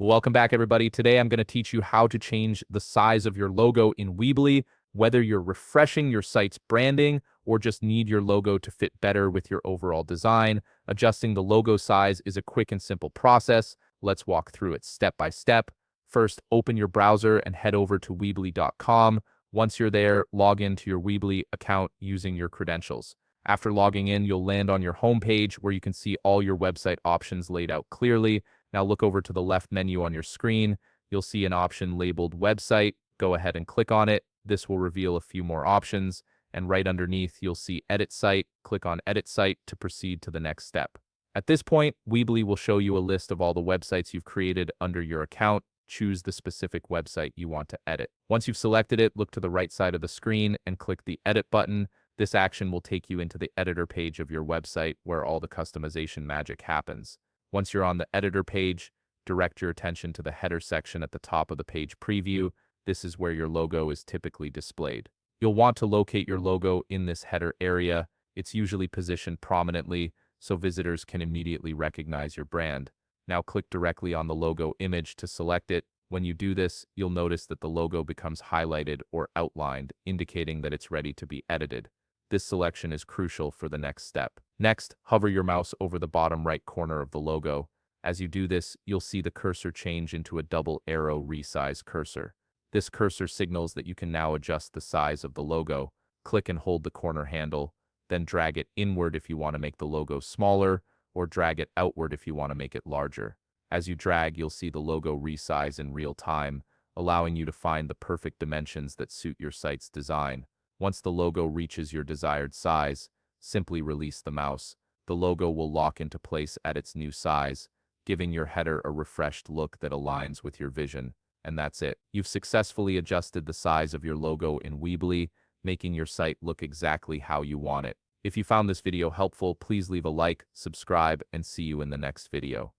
Welcome back, everybody. Today, I'm going to teach you how to change the size of your logo in Weebly, whether you're refreshing your site's branding or just need your logo to fit better with your overall design. Adjusting the logo size is a quick and simple process. Let's walk through it step by step. First, open your browser and head over to Weebly.com. Once you're there, log into your Weebly account using your credentials. After logging in, you'll land on your homepage where you can see all your website options laid out clearly. Now look over to the left menu on your screen. You'll see an option labeled Website. Go ahead and click on it. This will reveal a few more options. And right underneath, you'll see Edit Site. Click on Edit Site to proceed to the next step. At this point, Weebly will show you a list of all the websites you've created under your account. Choose the specific website you want to edit. Once you've selected it, look to the right side of the screen and click the Edit button. This action will take you into the editor page of your website where all the customization magic happens. Once you're on the editor page, direct your attention to the header section at the top of the page preview. This is where your logo is typically displayed. You'll want to locate your logo in this header area. It's usually positioned prominently so visitors can immediately recognize your brand. Now click directly on the logo image to select it. When you do this, you'll notice that the logo becomes highlighted or outlined, indicating that it's ready to be edited. This selection is crucial for the next step. Next, hover your mouse over the bottom right corner of the logo. As you do this, you'll see the cursor change into a double arrow resize cursor. This cursor signals that you can now adjust the size of the logo. Click and hold the corner handle, then drag it inward if you want to make the logo smaller, or drag it outward if you want to make it larger. As you drag, you'll see the logo resize in real time, allowing you to find the perfect dimensions that suit your site's design. Once the logo reaches your desired size, simply release the mouse. The logo will lock into place at its new size, giving your header a refreshed look that aligns with your vision. And that's it. You've successfully adjusted the size of your logo in Weebly, making your site look exactly how you want it. If you found this video helpful, please leave a like, subscribe, and see you in the next video.